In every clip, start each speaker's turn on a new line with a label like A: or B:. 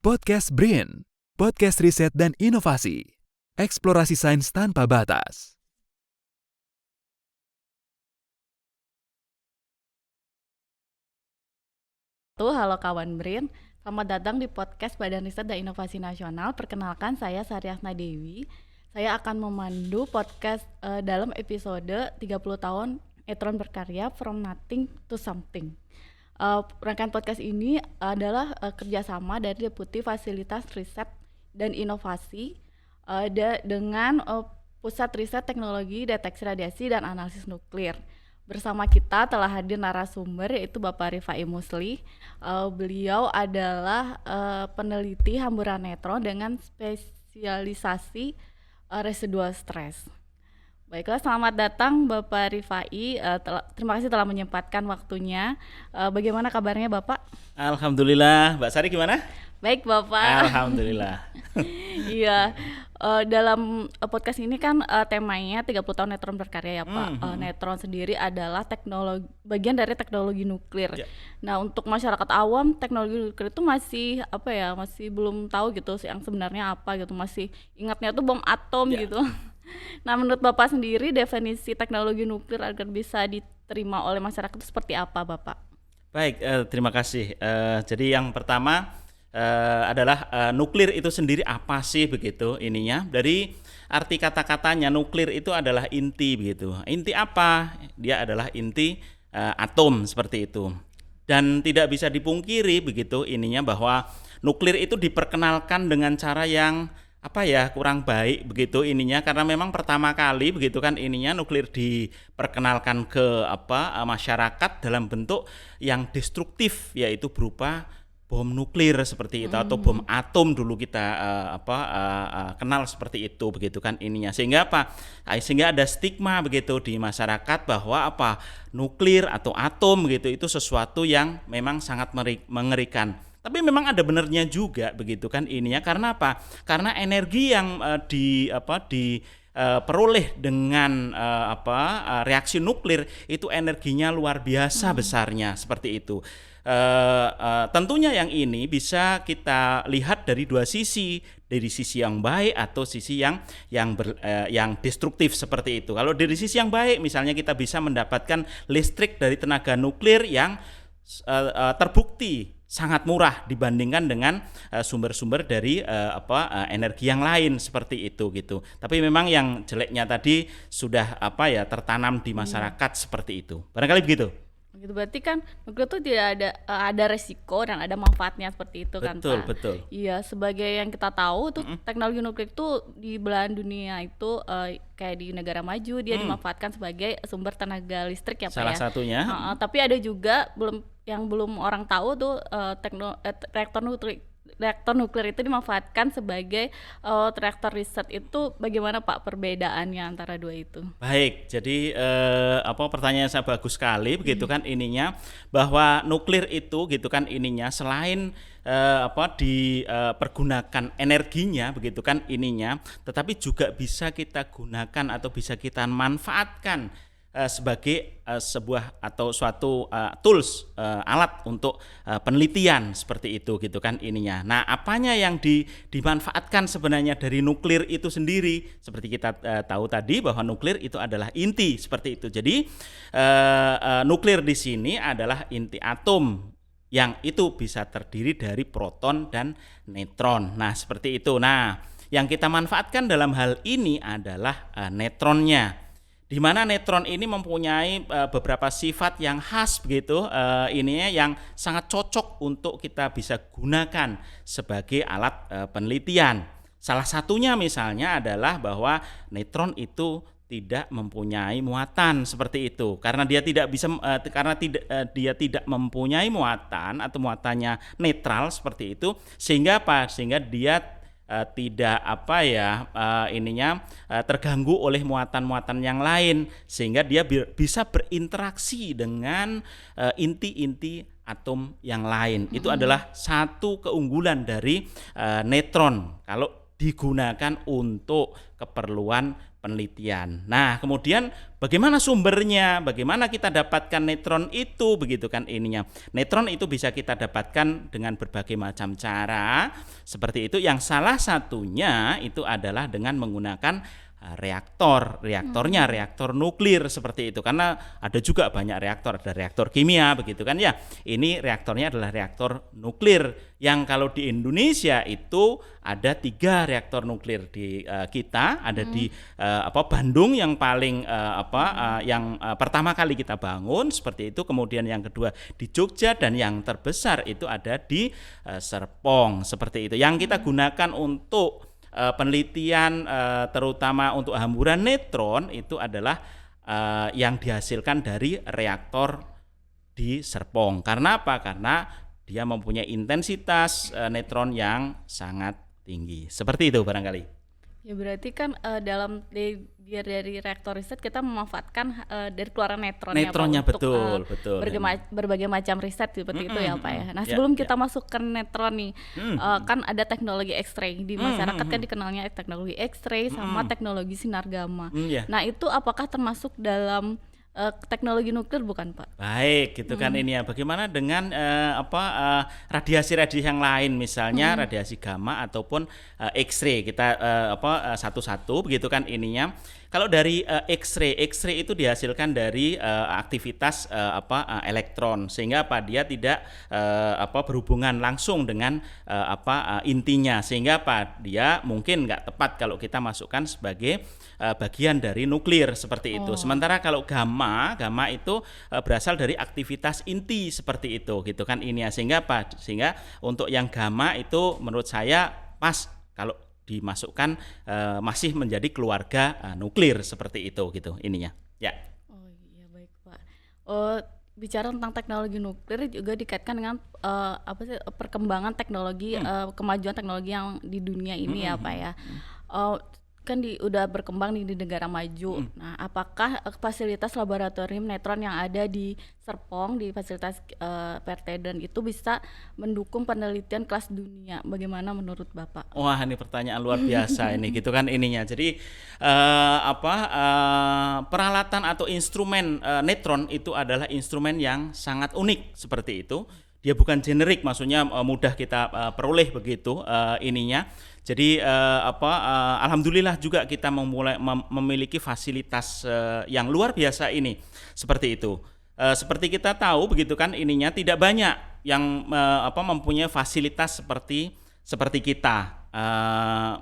A: Podcast BRIN, podcast riset dan inovasi, eksplorasi sains tanpa batas.
B: Halo kawan BRIN, selamat datang di podcast Badan Riset dan Inovasi Nasional. Perkenalkan, saya Saryasna Dewi. Saya akan memandu podcast dalam episode 30 tahun Neutron berkarya From Nothing to Something. Rangkaian podcast ini adalah kerjasama dari Deputi Fasilitas Riset dan Inovasi dengan Pusat Riset Teknologi Deteksi Radiasi dan Analisis Nuklir. Bersama kita telah hadir narasumber yaitu Bapak Rifai Musli. Beliau adalah peneliti hamburan neutron dengan spesialisasi residual stress. Baiklah, selamat datang Bapak Rifai. Terima kasih telah menyempatkan waktunya. Bagaimana kabarnya Bapak?
C: Alhamdulillah. Mbak Sari gimana?
B: Baik Bapak.
C: Alhamdulillah.
B: Iya, dalam podcast ini kan temanya 30 tahun neutron berkarya ya Pak. Neutron sendiri adalah bagian dari teknologi nuklir. Ya. Nah, untuk masyarakat awam teknologi nuklir itu masih masih belum tahu gitu yang sebenarnya apa gitu. Masih ingatnya tuh bom atom gitu. Nah, menurut Bapak sendiri definisi teknologi nuklir agar bisa diterima oleh masyarakat itu seperti apa Bapak?
C: Baik, terima kasih. Jadi yang pertama adalah nuklir itu sendiri apa sih begitu ininya. Dari arti kata-katanya nuklir itu adalah inti begitu. Inti apa? Dia adalah inti atom seperti itu. Dan tidak bisa dipungkiri begitu ininya bahwa nuklir itu diperkenalkan dengan cara yang kurang baik begitu ininya, karena memang pertama kali begitu kan ininya nuklir diperkenalkan ke masyarakat dalam bentuk yang destruktif, yaitu berupa bom nuklir seperti itu atau bom atom dulu kita kenal seperti itu begitu kan ininya, sehingga sehingga ada stigma begitu di masyarakat bahwa nuklir atau atom begitu itu sesuatu yang memang sangat mengerikan. Tapi memang ada benarnya juga begitu kan ininya, karena apa? Karena energi yang diperoleh dengan reaksi nuklir itu energinya luar biasa besarnya seperti itu. Tentunya yang ini bisa kita lihat dari dua sisi, dari sisi yang baik atau sisi yang destruktif seperti itu. Kalau dari sisi yang baik, misalnya kita bisa mendapatkan listrik dari tenaga nuklir yang terbukti sangat murah dibandingkan dengan sumber-sumber dari energi yang lain seperti itu gitu. Tapi memang yang jeleknya tadi sudah tertanam di masyarakat seperti itu. Barangkali begitu.
B: Gitu, berarti kan nuklir itu tidak ada resiko dan ada manfaatnya seperti itu.
C: Betul,
B: kan Pak?
C: Betul.
B: Iya, sebagai yang kita tahu tuh teknologi nuklir itu di belahan dunia itu kayak di negara maju dia dimanfaatkan sebagai sumber tenaga listrik ya Pak.
C: Salah satunya.
B: Tapi ada juga yang belum orang tahu tuh reaktor nuklir itu dimanfaatkan sebagai reaktor riset. Itu bagaimana Pak perbedaannya antara dua itu?
C: Baik, jadi pertanyaan saya bagus sekali begitu kan ininya, bahwa nuklir itu gitu kan ininya selain dipergunakan energinya begitu kan ininya, tetapi juga bisa kita gunakan atau bisa kita manfaatkan sebagai sebuah atau suatu tools, alat untuk penelitian seperti itu gitu kan ininya. Nah, apanya yang dimanfaatkan sebenarnya dari nuklir itu sendiri? Seperti kita tahu tadi bahwa nuklir itu adalah inti seperti itu. Jadi nuklir di sini adalah inti atom yang itu bisa terdiri dari proton dan neutron. Nah, seperti itu. Nah, yang kita manfaatkan dalam hal ini adalah neutronnya. Di mana neutron ini mempunyai beberapa sifat yang khas begitu, ininya yang sangat cocok untuk kita bisa gunakan sebagai alat penelitian. Salah satunya misalnya adalah bahwa neutron itu tidak mempunyai muatan seperti itu, karena dia tidak mempunyai muatan atau muatannya netral seperti itu, sehingga sehingga dia tidak terganggu oleh muatan-muatan yang lain, sehingga dia bisa berinteraksi dengan inti-inti atom yang lain. Itu adalah satu keunggulan dari neutron kalau digunakan untuk keperluan penelitian. Nah, kemudian bagaimana sumbernya? Bagaimana kita dapatkan neutron itu, begitu kan ininya. Neutron itu bisa kita dapatkan dengan berbagai macam cara. Seperti itu, yang salah satunya itu adalah dengan menggunakan reaktornya reaktor nuklir seperti itu, karena ada juga banyak reaktor, ada reaktor kimia begitu kan ya. Ini reaktornya adalah reaktor nuklir yang kalau di Indonesia itu ada 3 reaktor nuklir di kita, ada di Bandung yang paling yang pertama kali kita bangun seperti itu, kemudian yang kedua di Jogja, dan yang terbesar itu ada di Serpong seperti itu. Yang kita gunakan untuk penelitian terutama untuk hamburan neutron itu adalah yang dihasilkan dari reaktor di Serpong. Karena apa? Karena dia mempunyai intensitas neutron yang sangat tinggi. Seperti itu barangkali.
B: Ya berarti kan dari reaktor riset kita memanfaatkan dari keluaran neutronnya Pak,
C: betul.
B: Berbagai macam riset seperti itu ya Pak ya. Nah sebelum kita masuk ke neutron nih, kan ada teknologi X-ray di masyarakat kan dikenalnya teknologi X-ray sama teknologi sinar gamma. Nah itu apakah termasuk dalam teknologi nuklir bukan Pak?
C: Baik, gitu kan ini ya. Bagaimana dengan radiasi-radiasi yang lain, misalnya radiasi gamma ataupun X-ray, kita satu-satu begitu kan ininya. Kalau dari X-ray itu dihasilkan dari aktivitas elektron, sehingga dia tidak berhubungan langsung dengan intinya, sehingga dia mungkin nggak tepat kalau kita masukkan sebagai bagian dari nuklir seperti itu. Sementara kalau gamma itu berasal dari aktivitas inti seperti itu gitu kan ini ya. Sehingga untuk yang gamma itu menurut saya pas kalau dimasukkan masih menjadi keluarga nuklir seperti itu gitu ininya. Ya.
B: Oh iya baik Pak. Bicara tentang teknologi nuklir juga dikaitkan dengan perkembangan teknologi, kemajuan teknologi yang di dunia ini ya Pak ya. Kan udah berkembang di negara maju. Nah, apakah fasilitas laboratorium neutron yang ada di Serpong, di fasilitas Perteden itu bisa mendukung penelitian kelas dunia? Bagaimana menurut Bapak?
C: Wah, ini pertanyaan luar biasa ini gitu kan ininya. Jadi peralatan atau instrumen neutron itu adalah instrumen yang sangat unik seperti itu. Dia bukan generik, maksudnya mudah kita peroleh begitu ininya. Jadi alhamdulillah juga kita memiliki fasilitas yang luar biasa ini seperti itu. Seperti kita tahu begitu kan ininya, tidak banyak yang mempunyai fasilitas seperti kita.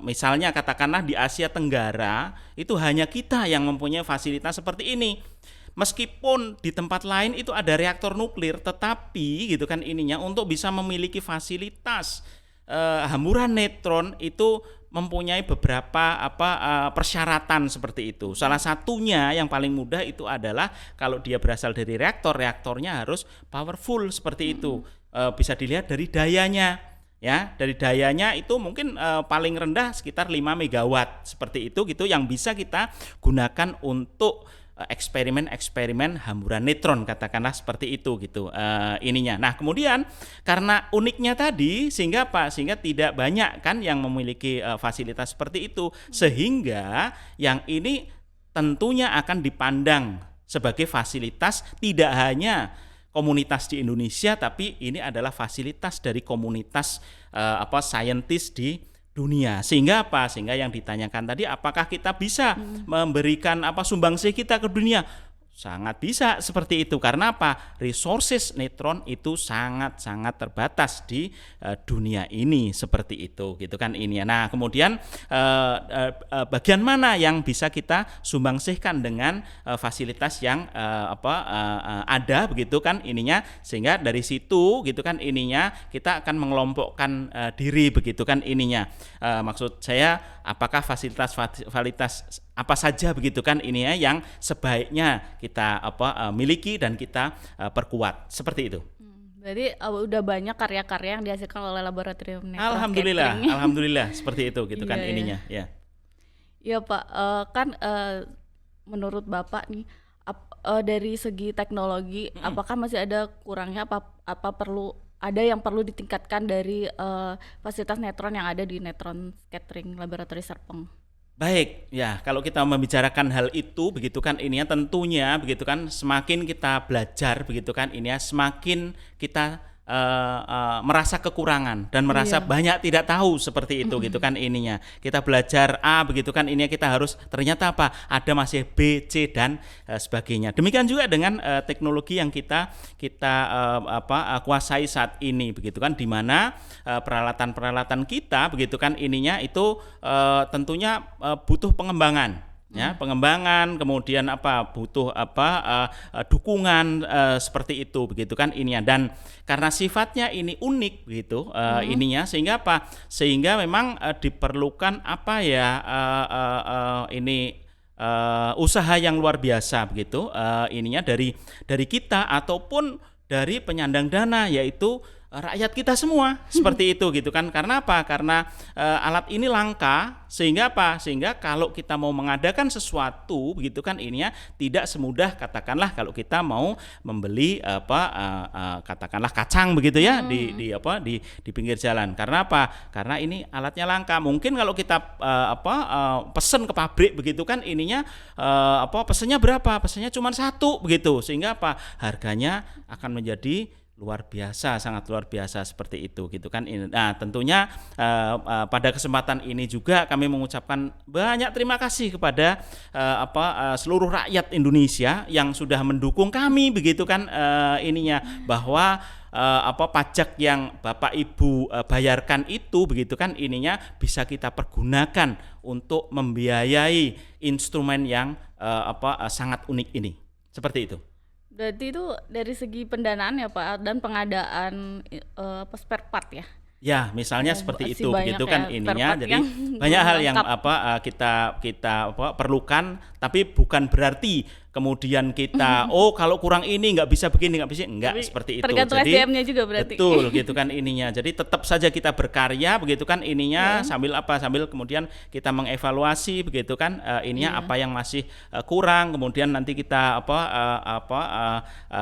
C: Misalnya katakanlah di Asia Tenggara itu hanya kita yang mempunyai fasilitas seperti ini. Meskipun di tempat lain itu ada reaktor nuklir, tetapi gitu kan ininya untuk bisa memiliki fasilitas hamburan neutron itu mempunyai beberapa persyaratan seperti itu. Salah satunya yang paling mudah itu adalah kalau dia berasal dari reaktornya harus powerful seperti itu. Bisa dilihat dari dayanya. Ya, dari dayanya itu mungkin paling rendah sekitar 5 megawatt seperti itu gitu, yang bisa kita gunakan untuk eksperimen hamburan neutron, katakanlah seperti itu gitu ininya. Nah, kemudian karena uniknya tadi sehingga tidak banyak kan yang memiliki fasilitas seperti itu, sehingga yang ini tentunya akan dipandang sebagai fasilitas tidak hanya komunitas di Indonesia, tapi ini adalah fasilitas dari komunitas saintis di dunia. Sehingga yang ditanyakan tadi, apakah kita bisa memberikan sumbangsih kita ke dunia? Sangat bisa seperti itu. Karena resources neutron itu sangat-sangat terbatas di dunia ini seperti itu gitu kan ini. Nah, kemudian bagian mana yang bisa kita sumbangsihkan dengan fasilitas yang ada begitu kan ininya, sehingga dari situ gitu kan ininya kita akan mengelompokkan diri begitu kan ininya. Maksud saya, apakah fasilitas apa saja begitu kan ini ya yang sebaiknya kita miliki dan kita perkuat seperti itu.
B: Berarti udah banyak karya-karya yang dihasilkan oleh laboratorium neutron.
C: Alhamdulillah seperti itu gitu kan ininya ya.
B: Iya Pak, kan menurut Bapak nih dari segi teknologi apakah masih ada kurangnya, ada yang perlu ditingkatkan dari fasilitas neutron yang ada di Neutron Scattering Laboratory Serpong?
C: Baik, ya kalau kita membicarakan hal itu begitu kan ini ya tentunya begitu kan semakin kita belajar begitu kan ini ya semakin kita merasa kekurangan dan merasa
B: Iya.
C: banyak tidak tahu seperti itu gitu kan ininya. Kita belajar A begitu kan ini ya kita harus ternyata apa? Ada masih B, C dan sebagainya. Demikian juga dengan teknologi yang kita kuasai saat ini begitu kan di mana peralatan-peralatan kita begitu kan ininya itu tentunya butuh pengembangan ya pengembangan kemudian butuh dukungan seperti itu begitu kan ininya dan karena sifatnya ini unik begitu ininya sehingga memang diperlukan usaha yang luar biasa begitu ininya dari kita ataupun dari penyandang dana yaitu rakyat kita semua seperti itu gitu kan karena apa karena alat ini langka sehingga kalau kita mau mengadakan sesuatu begitu kan ininya tidak semudah katakanlah kalau kita mau membeli katakanlah kacang begitu ya di pinggir jalan karena apa karena ini alatnya langka mungkin kalau kita pesen ke pabrik begitu kan ininya pesennya berapa pesennya cuma 1 begitu sehingga harganya akan menjadi sangat luar biasa seperti itu gitu kan. Nah tentunya pada kesempatan ini juga kami mengucapkan banyak terima kasih kepada seluruh rakyat Indonesia yang sudah mendukung kami begitu kan bahwa pajak yang Bapak Ibu bayarkan itu begitu kan ininya bisa kita pergunakan untuk membiayai instrumen yang sangat unik ini seperti itu.
B: Berarti itu dari segi pendanaan ya Pak dan pengadaan spare part ya.
C: Ya, misalnya seperti
B: Masih
C: itu begitu kan ininya. Jadi banyak hal yang kita perlukan tapi bukan berarti kemudian kita kalau kurang ini nggak bisa begini enggak seperti itu.
B: Tergantung
C: Jadi
B: SDM-nya juga berarti.
C: betul gitu kan ininya. Jadi tetap saja kita berkarya begitu kan ininya sambil kemudian kita mengevaluasi begitu kan apa yang masih kurang kemudian nanti kita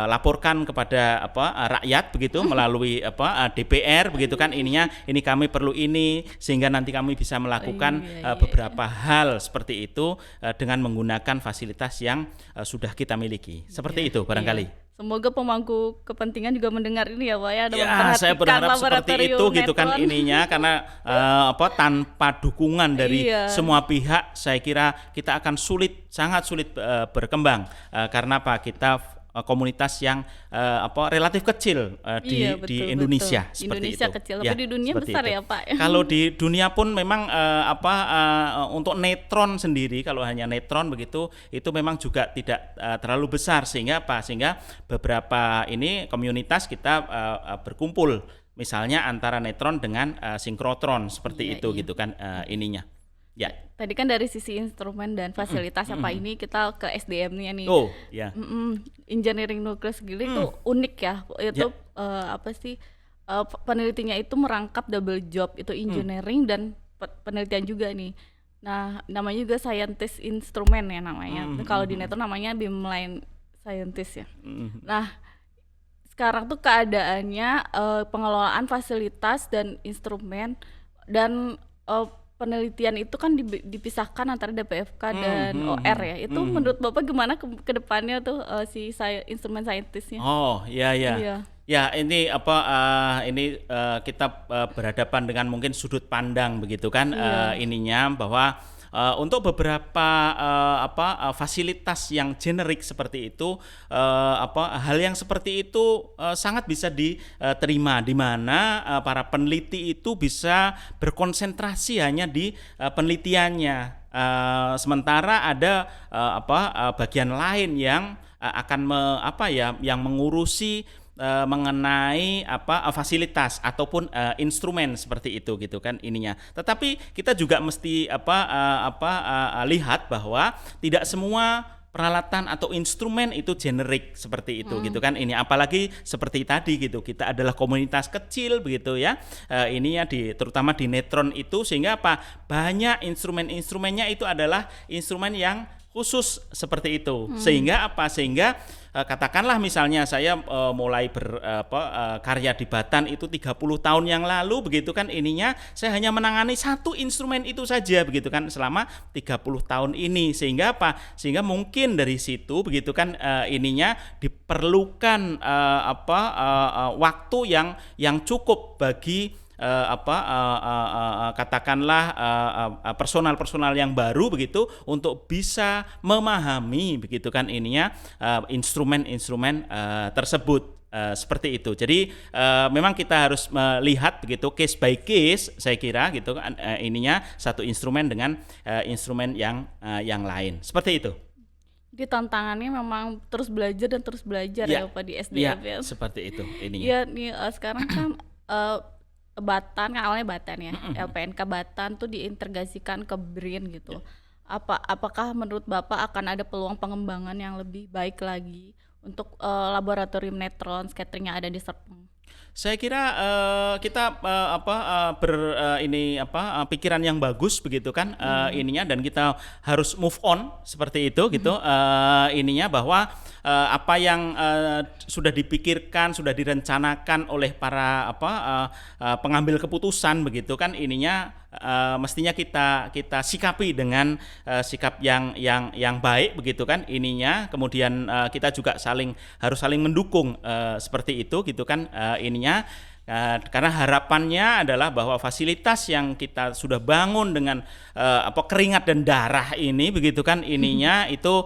C: laporkan kepada rakyat begitu melalui DPR begitu kan ininya ini kami perlu ini sehingga nanti kami bisa melakukan beberapa hal seperti itu dengan menggunakan fasilitas yang sudah kita miliki. Seperti itu barangkali.
B: Semoga pemangku kepentingan juga mendengar ini ya Pak ya.
C: Saya berharap seperti itu gitu kan ininya karena tanpa dukungan dari semua pihak saya kira kita akan sangat sulit berkembang karena kita komunitas yang relatif kecil di Indonesia
B: betul.
C: seperti
B: Indonesia
C: itu.
B: kecil tapi di dunia besar itu. Ya Pak.
C: Kalau di dunia pun memang untuk neutron sendiri kalau hanya neutron begitu itu memang juga tidak terlalu besar sehingga beberapa ini komunitas kita berkumpul misalnya antara neutron dengan sinkrotron seperti itu gitu kan ininya. Ya.
B: Tadi kan dari sisi instrumen dan fasilitas ini kita ke SDM-nya nih.
C: Oh, ya.
B: Engineering nukleus gili itu unik ya. Itu penelitinya itu merangkap double job itu engineering dan penelitian juga nih. Nah, namanya juga scientist instrumen ya namanya. Kalau di Neto namanya beamline scientist ya. Nah, sekarang tuh keadaannya pengelolaan fasilitas dan instrumen dan penelitian itu kan dipisahkan antara DPFK dan OR ya. Itu menurut Bapak gimana ke depannya tuh instrumen saintisnya?
C: Oh, iya. Ya, ini kita berhadapan dengan mungkin sudut pandang begitu kan ininya bahwa untuk beberapa fasilitas yang generik seperti itu hal yang seperti itu sangat bisa diterima di mana para peneliti itu bisa berkonsentrasi hanya di penelitiannya sementara ada bagian lain yang akan yang mengurusi mengenai fasilitas ataupun instrumen seperti itu gitu kan ininya. Tetapi kita juga mesti lihat bahwa tidak semua peralatan atau instrumen itu generik seperti itu gitu kan ini apalagi seperti tadi gitu kita adalah komunitas kecil begitu ya ini ya terutama di neutron itu sehingga banyak instrumennya itu adalah instrumen yang khusus seperti itu. Sehingga apa? Sehingga katakanlah misalnya saya mulai karya di Batan itu 30 tahun yang lalu begitu kan, ininya saya hanya menangani satu instrumen itu saja begitu kan selama 30 tahun ini. Sehingga apa? Sehingga mungkin dari situ begitu kan ininya diperlukan waktu yang cukup bagi katakanlah personal yang baru begitu untuk bisa memahami begitu kan ininya instrumen-instrumen tersebut. Seperti itu. Jadi memang kita harus melihat begitu case by case, saya kira gitu kan ininya satu instrumen dengan instrumen yang lain. Seperti itu.
B: Jadi tantangannya memang terus belajar dan terus belajar ya Pak di SDM ya.
C: Seperti itu ininya.
B: Iya nih sekarang kan Batan kan awalnya Batan ya, LPNK Batan tuh diintegrasikan ke BRIN gitu. Apakah menurut Bapak akan ada peluang pengembangan yang lebih baik lagi untuk laboratorium neutron scattering yang ada di Serpong?
C: Saya kira kita pikiran yang bagus begitu kan ininya, dan kita harus move on seperti itu gitu ininya, bahwa apa yang sudah dipikirkan, sudah direncanakan oleh para pengambil keputusan begitu kan ininya mestinya kita sikapi dengan sikap yang baik begitu kan ininya. Kemudian kita juga harus saling mendukung seperti itu gitu kan ininya. Karena harapannya adalah bahwa fasilitas yang kita sudah bangun dengan keringat dan darah ini begitu kan ininya itu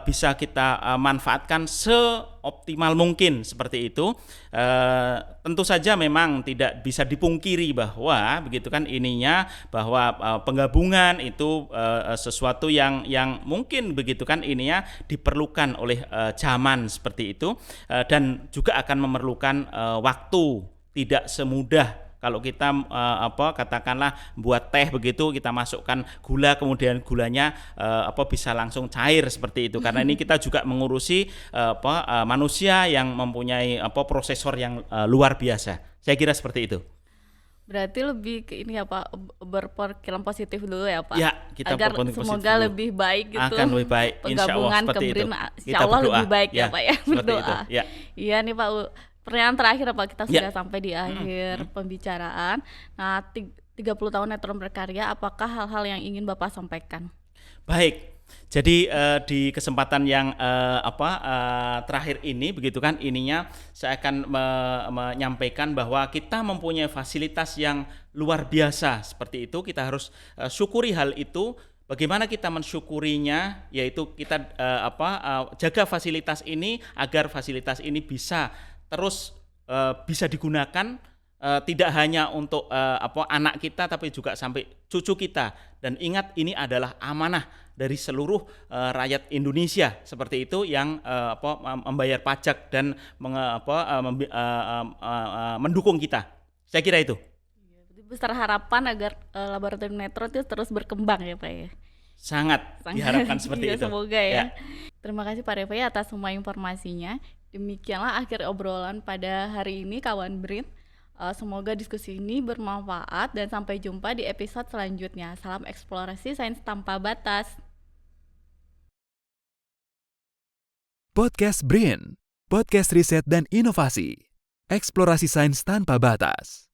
C: bisa kita manfaatkan seoptimal mungkin seperti itu. Tentu saja memang tidak bisa dipungkiri bahwa begitu kan ininya, bahwa penggabungan itu sesuatu yang mungkin begitu kan ininya diperlukan oleh zaman seperti itu, dan juga akan memerlukan waktu. Tidak semudah kalau kita katakanlah buat teh begitu, kita masukkan gula kemudian gulanya bisa langsung cair seperti itu. Karena ini kita juga mengurusi manusia yang mempunyai prosesor yang luar biasa. Saya kira seperti itu.
B: Berarti lebih ke ini ya Pak, berpikiran positif dulu ya Pak.
C: Ya, kita
B: agar semoga
C: dulu.
B: lebih baik gitu.
C: Akan lebih baik,
B: penggabungan ke BRIN
C: Insya
B: Allah
C: berdoa.
B: lebih baik ya Pak ya. Berdoa.
C: Ya.
B: Iya nih Pak. Pertanyaan terakhir Pak, kita sudah sampai di akhir pembicaraan. Nah, 30 tahun Neutron berkarya, apakah hal-hal yang ingin Bapak sampaikan?
C: Baik. Jadi di kesempatan yang terakhir ini begitu kan ininya, saya akan menyampaikan bahwa kita mempunyai fasilitas yang luar biasa seperti itu. Kita harus syukuri hal itu. Bagaimana kita mensyukurinya? Yaitu kita jaga fasilitas ini agar fasilitas ini bisa terus bisa digunakan tidak hanya untuk anak kita tapi juga sampai cucu kita. Dan ingat, ini adalah amanah dari seluruh rakyat Indonesia seperti itu yang membayar pajak dan mendukung kita. Saya kira itu.
B: Besar harapan agar laboratorium neutron itu terus berkembang ya Pak ya.
C: Sangat diharapkan seperti itu.
B: Semoga ya. Terima kasih Pak Refai atas semua informasinya. Demikianlah akhir obrolan pada hari ini kawan BRIN. Semoga diskusi ini bermanfaat dan sampai jumpa di episode selanjutnya. Salam eksplorasi sains tanpa batas.
A: Podcast BRIN, podcast riset dan inovasi, eksplorasi sains tanpa batas.